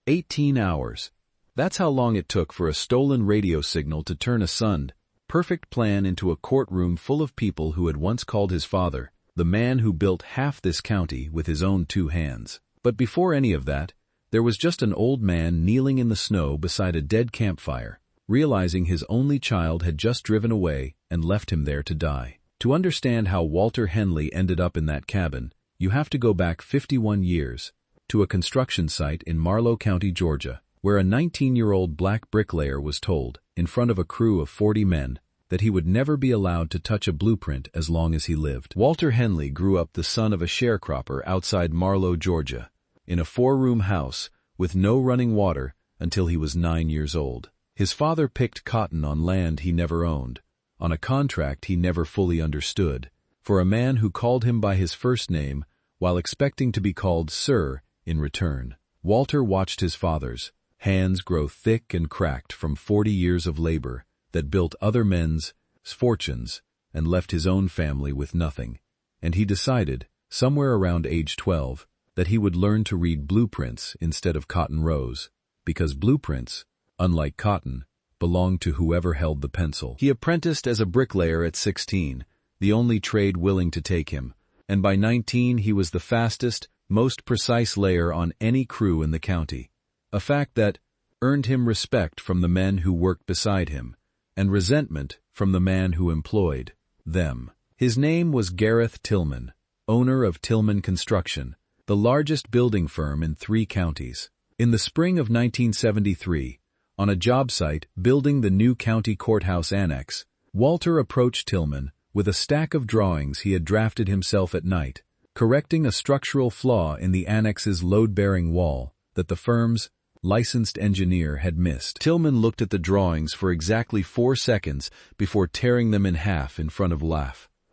18 hours. That's how long it took for a stolen radio signal to turn a sunned, perfect plan into a courtroom full of people who had once called his father the man who built half this county with his own 2 hands. But before any of that, there was just an old man kneeling in the snow beside a dead campfire, realizing his only child had just driven away and left him there to die. To understand how Walter Henley ended up in that cabin, you have to go back 51 years, to a construction site in Marlow County, Georgia, where a 19-year-old black bricklayer was told, in front of a crew of 40 men, that he would never be allowed to touch a blueprint as long as he lived. Walter Henley grew up the son of a sharecropper outside Marlow, Georgia, in a 4-room house with no running water until he was 9 years old. His father picked cotton on land he never owned, on a contract he never fully understood, for a man who called him by his first name while expecting to be called Sir in return. Walter watched his father's hands grow thick and cracked from 40 years of labor that built other men's fortunes and left his own family with nothing, and he decided, somewhere around age 12, that he would learn to read blueprints instead of cotton rows, because blueprints, unlike cotton, belonged to whoever held the pencil. He apprenticed as a bricklayer at 16, the only trade willing to take him, and by 19 he was the fastest, most precise layer on any crew in the county, a fact that earned him respect from the men who worked beside him, and resentment from the man who employed them. His name was Gareth Tillman, owner of Tillman Construction, the largest building firm in 3 counties. In the spring of 1973, on a job site building the new county courthouse annex, Walter approached Tillman with a stack of drawings he had drafted himself at night, correcting a structural flaw in the annex's load-bearing wall that the firm's licensed engineer had missed. Tillman looked at the drawings for exactly 4 seconds before tearing them in half in front of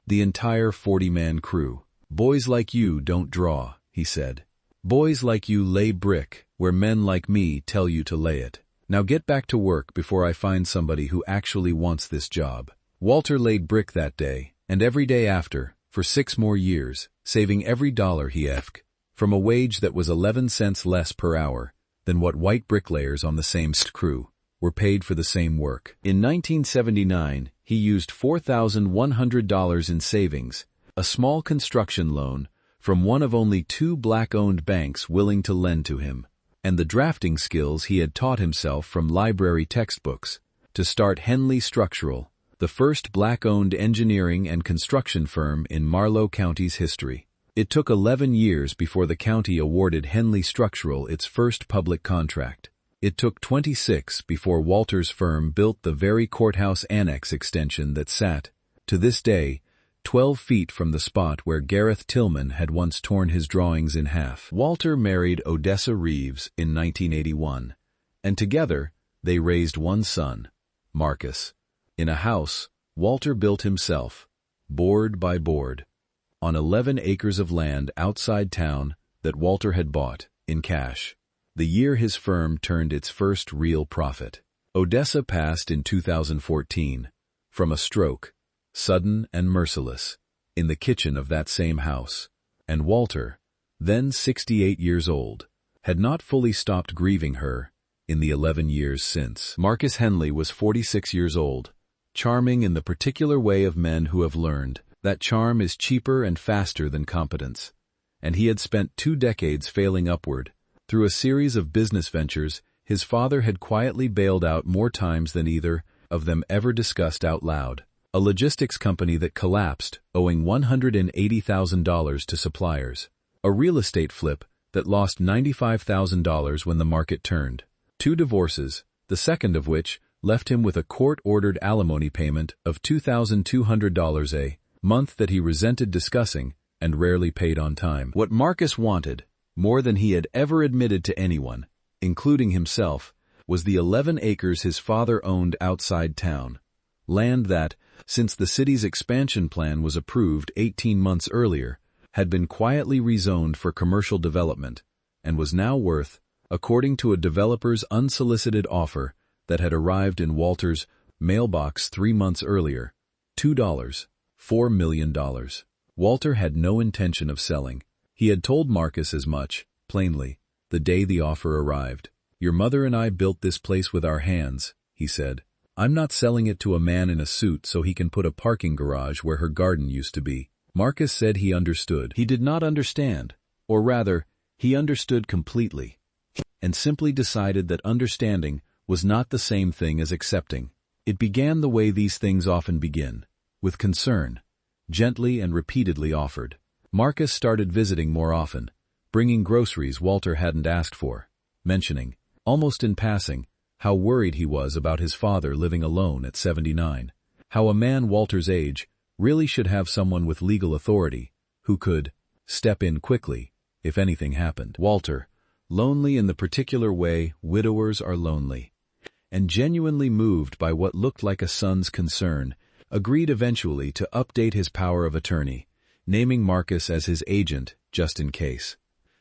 the entire 40-man crew. "Boys like you don't draw," he said. "Boys like you lay brick where men like me tell you to lay it. Now get back to work before I find somebody who actually wants this job." Walter laid brick that day, and every day after, for 6 more years, saving every dollar he earned, from a wage that was 11 cents less per hour than what white bricklayers on the same crew were paid for the same work. In 1979, he used $4,100 in savings, a small construction loan from one of only 2 black-owned banks willing to lend to him, and the drafting skills he had taught himself from library textbooks, to start Henley Structural, the first black-owned engineering and construction firm in Marlow County's history. It took 11 years before the county awarded Henley Structural its first public contract. It took 26 before Walter's firm built the very courthouse annex extension that sat, to this day, 12 feet from the spot where Gareth Tillman had once torn his drawings in half. Walter married Odessa Reeves in 1981, and together they raised one son, Marcus, in a house Walter built himself, board by board, on 11 acres of land outside town that Walter had bought in cash, the year his firm turned its first real profit. Odessa passed in 2014, from a stroke, sudden and merciless, in the kitchen of that same house, and Walter, then 68 years old, had not fully stopped grieving her in the 11 years since. Marcus Henley was 46 years old, charming in the particular way of men who have learned that charm is cheaper and faster than competence, and he had spent 2 decades failing upward. Through a series of business ventures, his father had quietly bailed out more times than either of them ever discussed out loud. A logistics company that collapsed, owing $180,000 to suppliers. A real estate flip that lost $95,000 when the market turned. 2 divorces, the second of which left him with a court-ordered alimony payment of $2,200 a month that he resented discussing and rarely paid on time. What Marcus wanted, more than he had ever admitted to anyone, including himself, was the 11 acres his father owned outside town. Land that, since the city's expansion plan was approved 18 months earlier, had been quietly rezoned for commercial development, and was now worth, according to a developer's unsolicited offer that had arrived in Walter's mailbox 3 months earlier, $4 million. Walter had no intention of selling. He had told Marcus as much, plainly, the day the offer arrived. "Your mother and I built this place with our hands," he said. "I'm not selling it to a man in a suit so he can put a parking garage where her garden used to be." Marcus said he understood. He did not understand, or rather, he understood completely, and simply decided that understanding was not the same thing as accepting. It began the way these things often begin, with concern, gently and repeatedly offered. Marcus started visiting more often, bringing groceries Walter hadn't asked for, mentioning, almost in passing, how worried he was about his father living alone at 79, how a man Walter's age really should have someone with legal authority, who could step in quickly if anything happened. Walter, lonely in the particular way widowers are lonely, and genuinely moved by what looked like a son's concern, agreed eventually to update his power of attorney, naming Marcus as his agent just in case.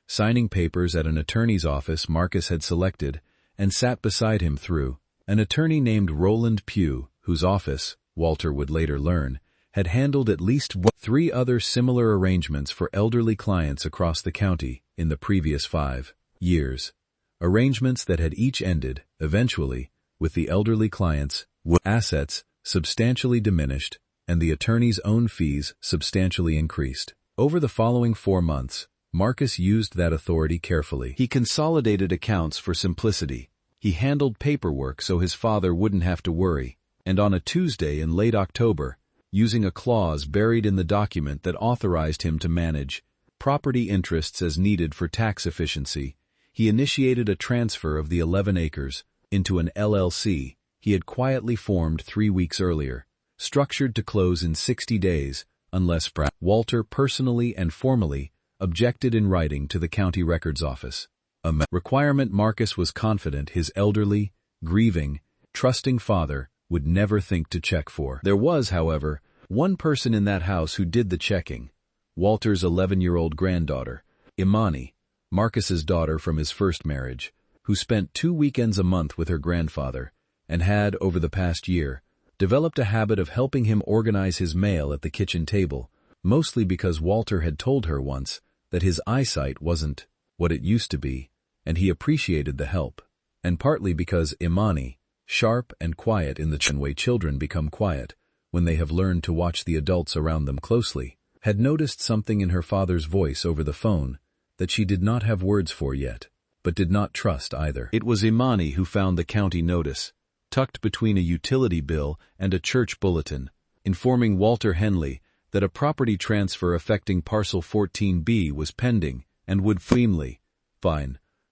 Signing papers at an attorney's office Marcus had selected and sat beside him through, an attorney named Roland Pugh, whose office, Walter would later learn, had handled at least 3 other similar arrangements for elderly clients across the county in the previous 5 years. Arrangements that had each ended, eventually, with the elderly clients' assets substantially diminished and the attorney's own fees substantially increased. Over the following 4 months, Marcus used that authority carefully. He consolidated accounts for simplicity. He handled paperwork so his father wouldn't have to worry, and on a Tuesday in late October, using a clause buried in the document that authorized him to manage property interests as needed for tax efficiency, he initiated a transfer of the 11 acres into an LLC he had quietly formed 3 weeks earlier, structured to close in 60 days unless Walter personally and formally objected in writing to the county records office, a requirement Marcus was confident his elderly, grieving, trusting father would never think to check for. There was, however, one person in that house who did the checking, Walter's 11-year-old granddaughter, Imani, Marcus's daughter from his first marriage, who spent 2 weekends a month with her grandfather and had, over the past year, developed a habit of helping him organize his mail at the kitchen table, mostly because Walter had told her once that his eyesight wasn't what it used to be, and he appreciated the help, and partly because Imani, sharp and quiet in the way children become quiet when they have learned to watch the adults around them closely, had noticed something in her father's voice over the phone that she did not have words for yet, but did not trust either. It was Imani who found the county notice, tucked between a utility bill and a church bulletin, informing Walter Henley that a property transfer affecting parcel 14B was pending and would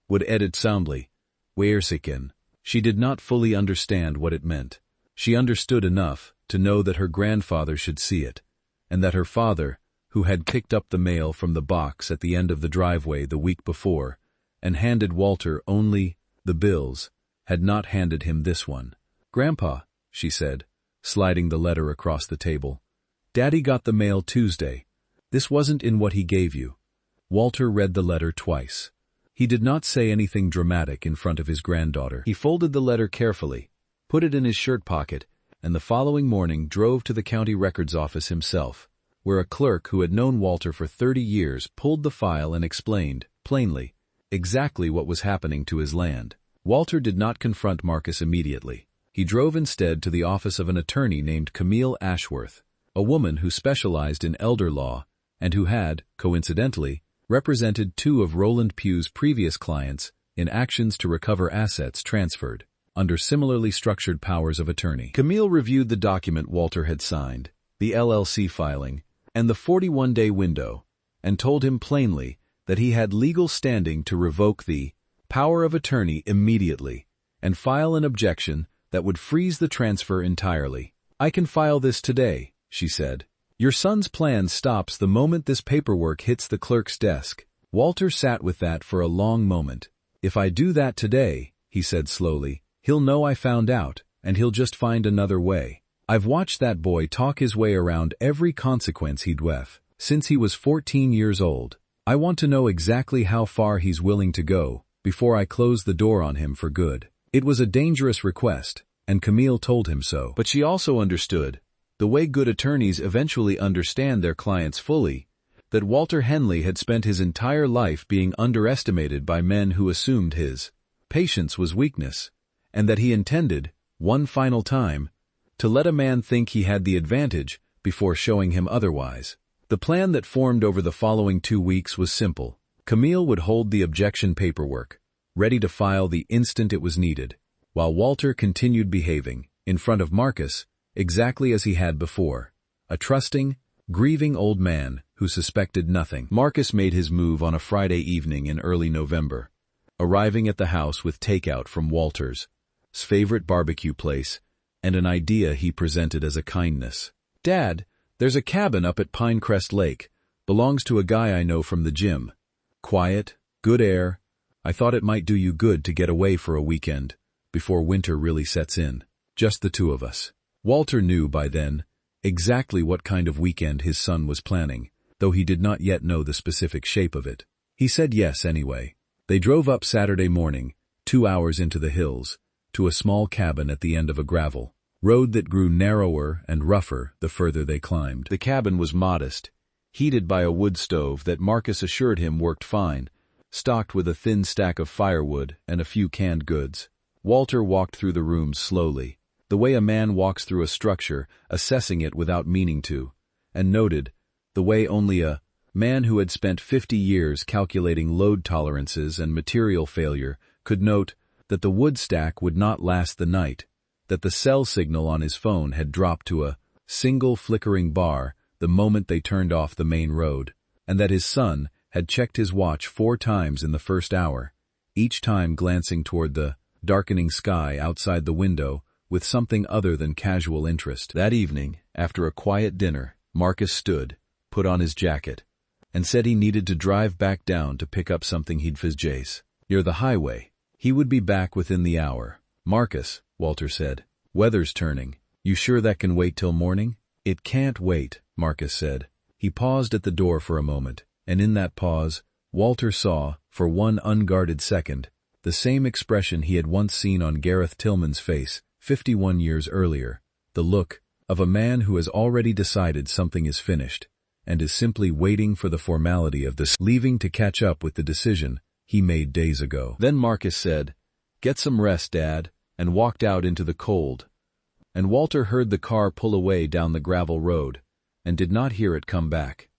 would edit soundly, Weersiken. She did not fully understand what it meant. She understood enough to know that her grandfather should see it, and that her father, who had picked up the mail from the box at the end of the driveway the week before and handed Walter only the bills, had not handed him this one. "Grandpa," she said, sliding the letter across the table, "Daddy got the mail Tuesday. This wasn't in what he gave you." Walter read the letter twice. He did not say anything dramatic in front of his granddaughter. He folded the letter carefully, put it in his shirt pocket, and the following morning drove to the county records office himself, where a clerk who had known Walter for 30 years pulled the file and explained, plainly, exactly what was happening to his land. Walter did not confront Marcus immediately. He drove instead to the office of an attorney named Camille Ashworth, a woman who specialized in elder law and who had, coincidentally, represented 2 of Roland Pugh's previous clients in actions to recover assets transferred under similarly structured powers of attorney. Camille reviewed the document Walter had signed, the LLC filing, and the 41-day window, and told him plainly that he had legal standing to revoke the power of attorney immediately and file an objection that would freeze the transfer entirely. "I can file this today," she said. "Your son's plan stops the moment this paperwork hits the clerk's desk." Walter sat with that for a long moment. "If I do that today," he said slowly, "he'll know I found out, and he'll just find another way. I've watched that boy talk his way around every consequence he'd with since he was 14 years old. I want to know exactly how far he's willing to go before I close the door on him for good." It was a dangerous request, and Camille told him so. But she also understood, the way good attorneys eventually understand their clients fully, that Walter Henley had spent his entire life being underestimated by men who assumed his patience was weakness, and that he intended, one final time, to let a man think he had the advantage before showing him otherwise. The plan that formed over the following 2 weeks was simple. Camille would hold the objection paperwork, ready to file the instant it was needed, while Walter continued behaving, in front of Marcus, exactly as he had before, a trusting, grieving old man who suspected nothing. Marcus made his move on a Friday evening in early November, arriving at the house with takeout from Walter's favorite barbecue place, and an idea he presented as a kindness. "Dad, there's a cabin up at Pinecrest Lake. Belongs to a guy I know from the gym. Quiet, good air. I thought it might do you good to get away for a weekend, before winter really sets in. Just the two of us." Walter knew by then exactly what kind of weekend his son was planning, though he did not yet know the specific shape of it. He said yes anyway. They drove up Saturday morning, 2 hours into the hills, to a small cabin at the end of a gravel road that grew narrower and rougher the further they climbed. The cabin was modest, heated by a wood stove that Marcus assured him worked fine, stocked with a thin stack of firewood and a few canned goods. Walter walked through the rooms slowly, the way a man walks through a structure, assessing it without meaning to, and noted, the way only a man who had spent 50 years calculating load tolerances and material failure could note, that the wood stack would not last the night, that the cell signal on his phone had dropped to a single flickering bar the moment they turned off the main road, and that his son had checked his watch 4 times in the first hour, each time glancing toward the darkening sky outside the window with something other than casual interest. That evening, after a quiet dinner, Marcus stood, put on his jacket, and said he needed to drive back down to pick up something he'd for Jace, near the highway. He would be back within the hour. "Marcus," Walter said, "weather's turning. You sure that can wait till morning?" "It can't wait," Marcus said. He paused at the door for a moment, and in that pause, Walter saw, for one unguarded second, the same expression he had once seen on Gareth Tillman's face 51 years earlier, the look of a man who has already decided something is finished, and is simply waiting for the formality of this, leaving to catch up with the decision he made days ago. Then Marcus said, "Get some rest, Dad," and walked out into the cold, and Walter heard the car pull away down the gravel road, and did not hear it come back.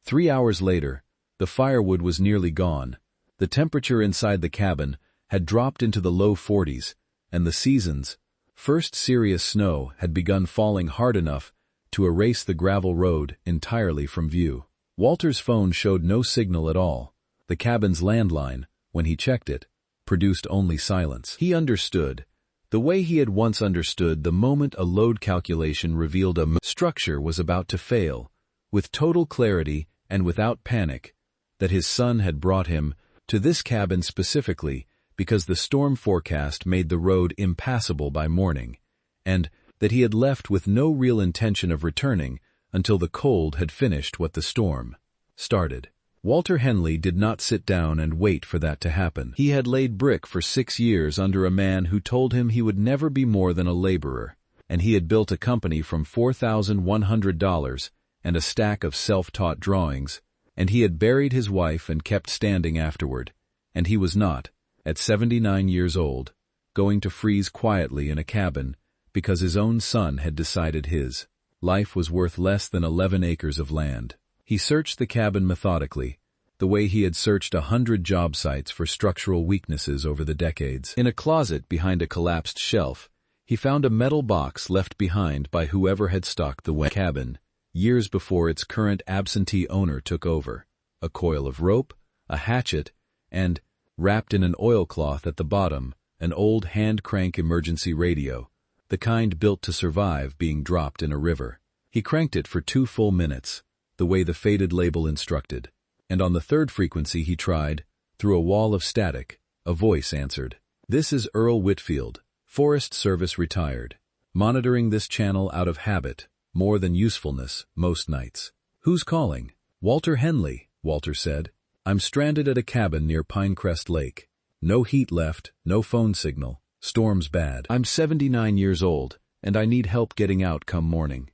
3 hours later, the firewood was nearly gone, the temperature inside the cabin had dropped into the low 40s, and the season's first serious snow had begun falling hard enough to erase the gravel road entirely from view. Walter's phone showed no signal at all. The cabin's landline, when he checked it, produced only silence. He understood, the way he had once understood the moment a load calculation revealed a structure was about to fail, with total clarity and without panic, that his son had brought him to this cabin specifically because the storm forecast made the road impassable by morning, and that he had left with no real intention of returning until the cold had finished what the storm started. Walter Henley did not sit down and wait for that to happen. He had laid brick for 6 years under a man who told him he would never be more than a laborer, and he had built a company from $4,100 and a stack of self-taught drawings, and he had buried his wife and kept standing afterward, and he was not, at 79 years old, going to freeze quietly in a cabin because his own son had decided his life was worth less than 11 acres of land. He searched the cabin methodically, the way he had searched 100 job sites for structural weaknesses over the decades. In a closet behind a collapsed shelf, he found a metal box left behind by whoever had stocked the cabin, years before its current absentee owner took over, a coil of rope, a hatchet, and, wrapped in an oilcloth at the bottom, an old hand-crank emergency radio, the kind built to survive being dropped in a river. He cranked it for 2 full minutes, the way the faded label instructed, and on the 3rd frequency he tried, through a wall of static, a voice answered. "This is Earl Whitfield, Forest Service retired, monitoring this channel out of habit, more than usefulness, most nights." "Who's calling?" "Walter Henley," Walter said. "I'm stranded at a cabin near Pinecrest Lake. No heat left, no phone signal, storm's bad. I'm 79 years old, and I need help getting out come morning."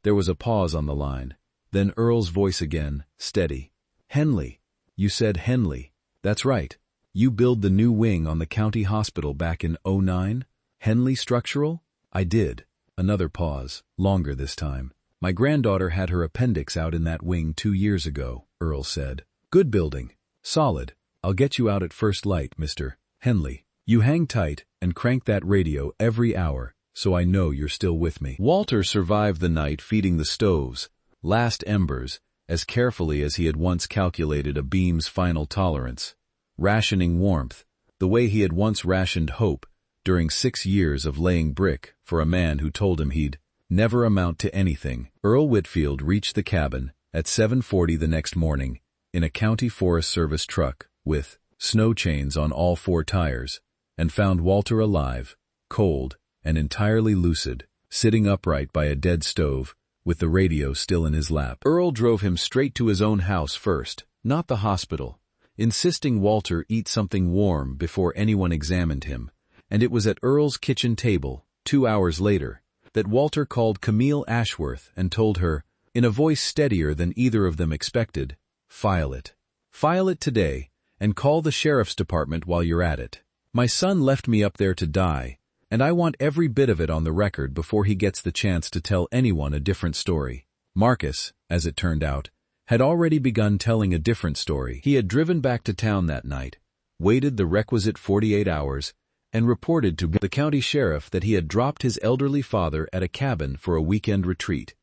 There was a pause on the line. Then Earl's voice again, steady. "Henley. You said Henley." "That's right. You build the new wing on the county hospital back in '09? Henley Structural? I did. Another pause, longer this time. My granddaughter had her appendix out in that wing 2 years ago, Earl said. Good building. Solid. I'll get you out at first light, Mr. Henley. You hang tight and crank that radio every hour, so I know you're still with me. Walter survived the night feeding the stoves, last embers, as carefully as he had once calculated a beam's final tolerance, rationing warmth, the way he had once rationed hope during 6 years of laying brick for a man who told him he'd never amount to anything. Earl Whitfield reached the cabin at 7:40 the next morning in a County Forest Service truck with snow chains on all 4 tires, and found Walter alive, cold, and entirely lucid, sitting upright by a dead stove, with the radio still in his lap. Earl drove him straight to his own house first, not the hospital, insisting Walter eat something warm before anyone examined him, and it was at Earl's kitchen table, 2 hours later, that Walter called Camille Ashworth and told her, in a voice steadier than either of them expected, "File it. File it today, and call the sheriff's department while you're at it. My son left me up there to die, and I want every bit of it on the record before he gets the chance to tell anyone a different story." Marcus, as it turned out, had already begun telling a different story. He had driven back to town that night, waited the requisite 48 hours, and reported to the county sheriff that he had dropped his elderly father at a cabin for a weekend retreat,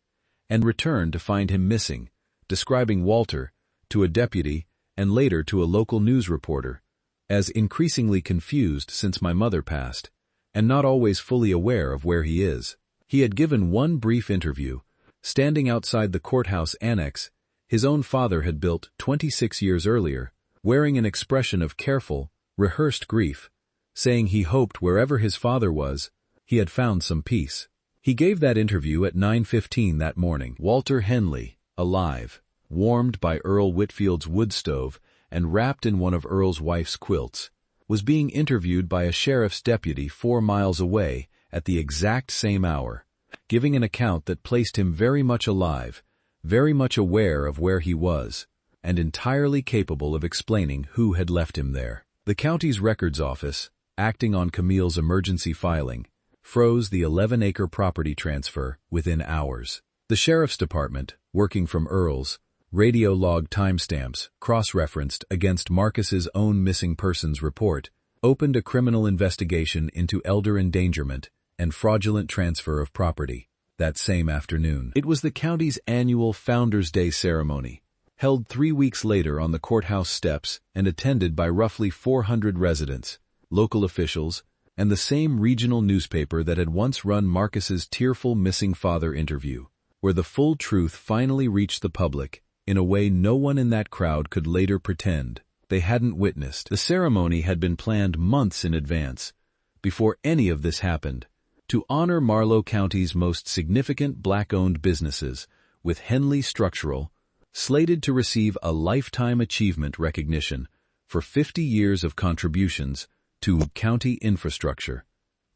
and returned to find him missing, describing Walter, to a deputy, and later to a local news reporter, as increasingly confused since my mother passed, and not always fully aware of where he is. He had given one brief interview, standing outside the courthouse annex his own father had built 26 years earlier, wearing an expression of careful, rehearsed grief, saying he hoped wherever his father was, he had found some peace. He gave that interview at 9:15 that morning. Walter Henley, alive, warmed by Earl Whitfield's wood stove and wrapped in one of Earl's wife's quilts, was being interviewed by a sheriff's deputy 4 miles away at the exact same hour, giving an account that placed him very much alive, very much aware of where he was, and entirely capable of explaining who had left him there. The county's records office, acting on Camille's emergency filing, froze the 11-acre property transfer within hours. The sheriff's department, working from Earl's radio log timestamps cross-referenced against Marcus's own missing persons report, opened a criminal investigation into elder endangerment and fraudulent transfer of property that same afternoon. It was the county's annual Founders' Day ceremony, held 3 weeks later on the courthouse steps and attended by roughly 400 residents, local officials, and the same regional newspaper that had once run Marcus's tearful missing father interview, where the full truth finally reached the public in a way no one in that crowd could later pretend they hadn't witnessed. The ceremony had been planned months in advance, before any of this happened, to honor Marlow County's most significant black-owned businesses, with Henley Structural, slated to receive a lifetime achievement recognition for 50 years of contributions to county infrastructure,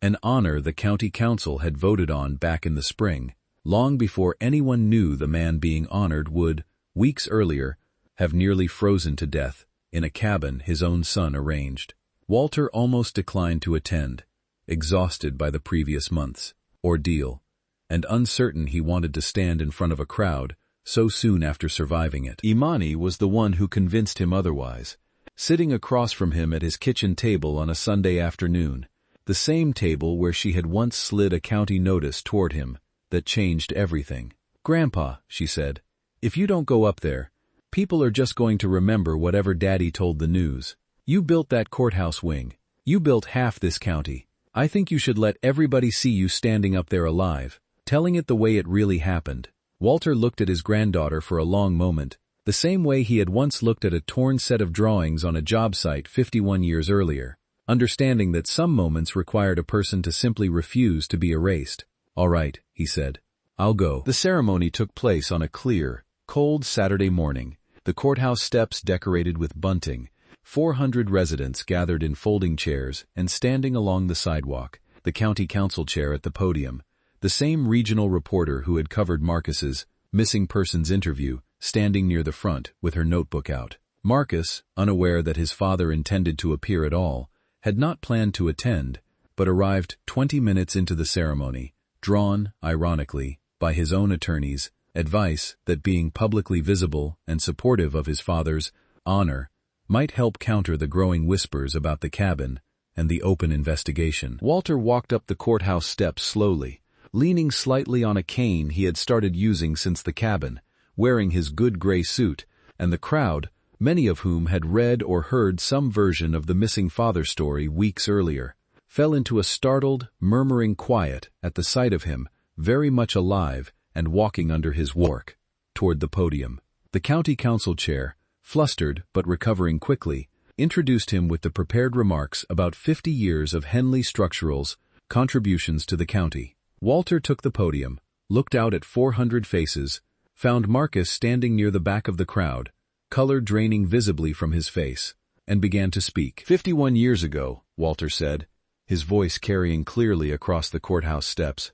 an honor the county council had voted on back in the spring, long before anyone knew the man being honored would, weeks earlier, have nearly frozen to death in a cabin his own son arranged. Walter almost declined to attend, exhausted by the previous month's ordeal, and uncertain he wanted to stand in front of a crowd so soon after surviving it. Imani was the one who convinced him otherwise, sitting across from him at his kitchen table on a Sunday afternoon, the same table where she had once slid a county notice toward him that changed everything. "Grandpa," she said, "if you don't go up there, people are just going to remember whatever Daddy told the news. You built that courthouse wing. You built half this county. I think you should let everybody see you standing up there alive, telling it the way it really happened." Walter looked at his granddaughter for a long moment, the same way he had once looked at a torn set of drawings on a job site 51 years earlier, understanding that some moments required a person to simply refuse to be erased. "All right," he said. "I'll go." The ceremony took place on a clear, cold Saturday morning, the courthouse steps decorated with bunting, 400 residents gathered in folding chairs and standing along the sidewalk, the county council chair at the podium, the same regional reporter who had covered Marcus's missing persons interview standing near the front with her notebook out. Marcus, unaware that his father intended to appear at all, had not planned to attend, but arrived 20 minutes into the ceremony, drawn, ironically, by his own attorney's advice that being publicly visible and supportive of his father's honor might help counter the growing whispers about the cabin and the open investigation. Walter walked up the courthouse steps slowly, leaning slightly on a cane he had started using since the cabin, wearing his good gray suit, and the crowd, many of whom had read or heard some version of the missing father story weeks earlier, fell into a startled, murmuring quiet at the sight of him, very much alive and walking under his work, toward the podium. The county council chair, flustered but recovering quickly, introduced him with the prepared remarks about 50 years of Henley Structural's contributions to the county. Walter took the podium, looked out at 400 faces, found Marcus standing near the back of the crowd, color draining visibly from his face, and began to speak. 51 years ago, Walter said, his voice carrying clearly across the courthouse steps,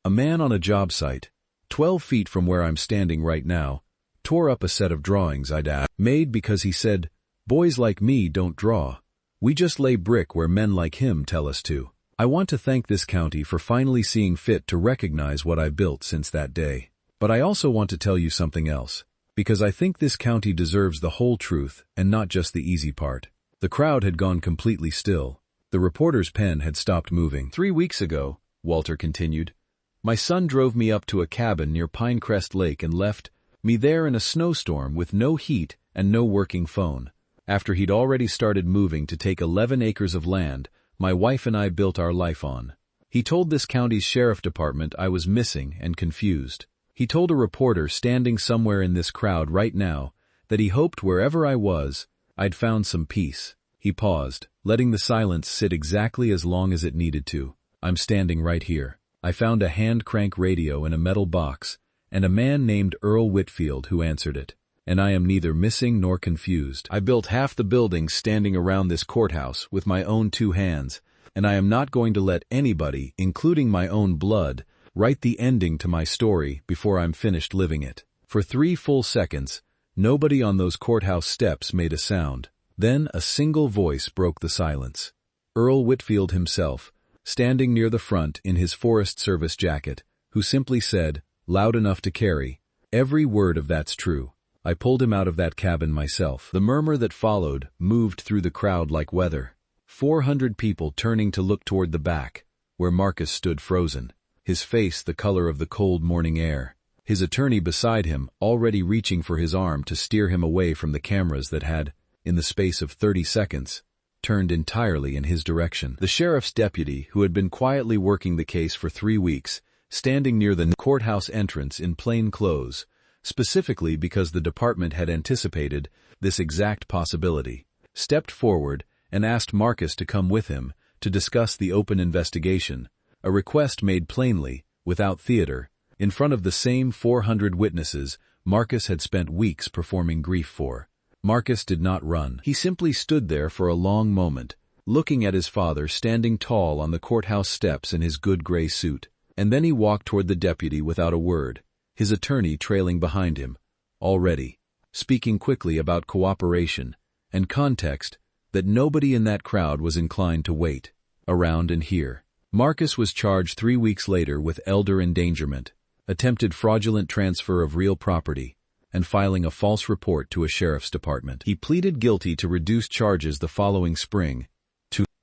a man on a job site, 12 feet from where I'm standing right now, tore up a set of drawings I'd made because he said, "Boys like me don't draw. We just lay brick where men like him tell us to." I want to thank this county for finally seeing fit to recognize what I built since that day. But I also want to tell you something else, because I think this county deserves the whole truth and not just the easy part. The crowd had gone completely still. The reporter's pen had stopped moving. 3 weeks ago, Walter continued, my son drove me up to a cabin near Pinecrest Lake and left me there in a snowstorm with no heat and no working phone. After he'd already started moving to take 11 acres of land my wife and I built our life on. He told this county's sheriff department I was missing and confused. He told a reporter standing somewhere in this crowd right now that he hoped wherever I was, I'd found some peace. He paused, letting the silence sit exactly as long as it needed to. I'm standing right here. I found a hand-crank radio in a metal box, and a man named Earl Whitfield who answered it. And I am neither missing nor confused. I built half the buildings standing around this courthouse with my own 2 hands, and I am not going to let anybody, including my own blood, write the ending to my story before I'm finished living it. For 3 full seconds, nobody on those courthouse steps made a sound. Then a single voice broke the silence. Earl Whitfield himself, standing near the front in his Forest Service jacket, who simply said, loud enough to carry, "Every word of that's true. I pulled him out of that cabin myself." The murmur that followed moved through the crowd like weather. 400 people turning to look toward the back, where Marcus stood frozen, his face the color of the cold morning air, his attorney beside him already reaching for his arm to steer him away from the cameras that had, in the space of 30 seconds, turned entirely in his direction. The sheriff's deputy, who had been quietly working the case for 3 weeks, standing near the courthouse entrance in plain clothes, specifically because the department had anticipated this exact possibility, stepped forward and asked Marcus to come with him to discuss the open investigation, a request made plainly, without theater, in front of the same 400 witnesses Marcus had spent weeks performing grief for. Marcus did not run. He simply stood there for a long moment, looking at his father standing tall on the courthouse steps in his good gray suit, and then he walked toward the deputy without a word, his attorney trailing behind him, already, speaking quickly about cooperation and context that nobody in that crowd was inclined to wait around and hear. Marcus was charged 3 weeks later with elder endangerment, attempted fraudulent transfer of real property, and filing a false report to a sheriff's department. He pleaded guilty to reduced charges the following spring,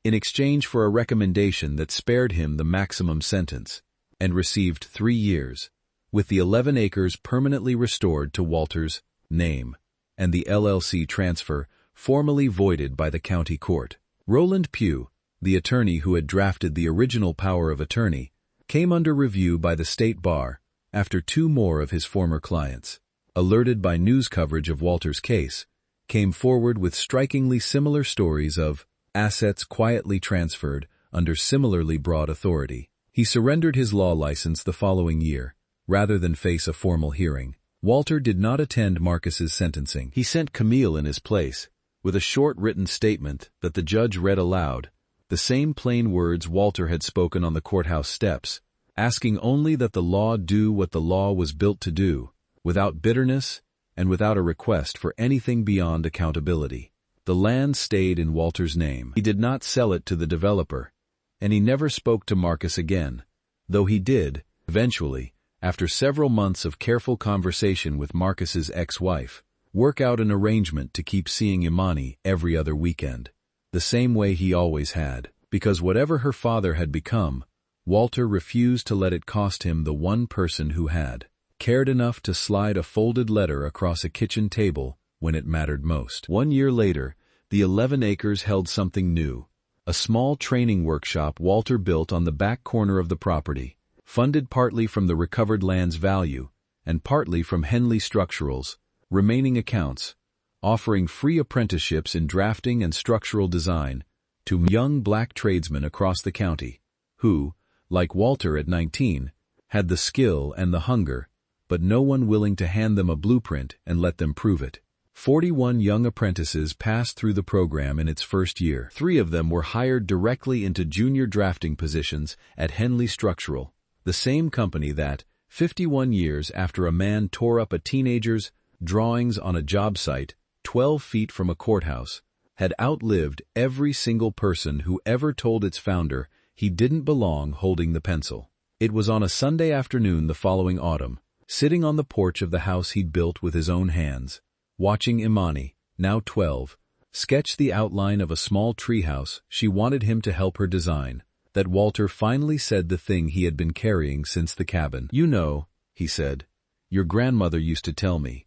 in exchange for a recommendation that spared him the maximum sentence, and received 3 years, with the 11 acres permanently restored to Walter's name, and the LLC transfer formally voided by the county court. Roland Pugh, the attorney who had drafted the original power of attorney, came under review by the state bar after 2 more of his former clients, alerted by news coverage of Walter's case, came forward with strikingly similar stories of assets quietly transferred under similarly broad authority. He surrendered his law license the following year, rather than face a formal hearing. Walter did not attend Marcus's sentencing. He sent Camille in his place, with a short written statement that the judge read aloud, the same plain words Walter had spoken on the courthouse steps, asking only that the law do what the law was built to do, without bitterness, and without a request for anything beyond accountability. The land stayed in Walter's name. He did not sell it to the developer, and he never spoke to Marcus again, though he did, eventually, after several months of careful conversation with Marcus's ex-wife, work out an arrangement to keep seeing Imani every other weekend, the same way he always had, because whatever her father had become, Walter refused to let it cost him the one person who had cared enough to slide a folded letter across a kitchen table when it mattered most. 1 year later, the 11 acres held something new, a small training workshop Walter built on the back corner of the property, funded partly from the recovered land's value and partly from Henley Structural's remaining accounts, offering free apprenticeships in drafting and structural design to young black tradesmen across the county, who, like Walter at 19, had the skill and the hunger, but no one willing to hand them a blueprint and let them prove it. 41 young apprentices passed through the program in its first year. 3 of them were hired directly into junior drafting positions at Henley Structural, the same company that, 51 years after a man tore up a teenager's drawings on a job site 12 feet from a courthouse, had outlived every single person who ever told its founder he didn't belong holding the pencil. It was on a Sunday afternoon the following autumn, sitting on the porch of the house he'd built with his own hands, watching Imani, now 12, sketch the outline of a small treehouse she wanted him to help her design, that Walter finally said the thing he had been carrying since the cabin. "You know," he said, "your grandmother used to tell me,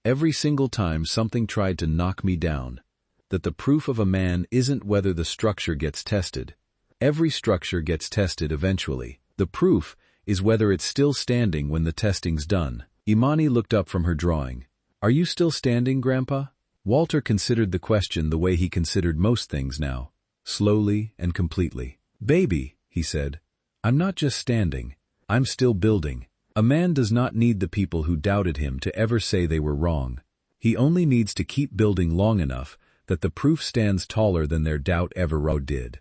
every single time something tried to knock me down, that the proof of a man isn't whether the structure gets tested. Every structure gets tested eventually. The proof is whether it's still standing when the testing's done." Imani looked up from her drawing. "Are you still standing, Grandpa?" Walter considered the question the way he considered most things now, slowly and completely. "Baby," he said, "I'm not just standing, I'm still building. A man does not need the people who doubted him to ever say they were wrong. He only needs to keep building long enough that the proof stands taller than their doubt ever did."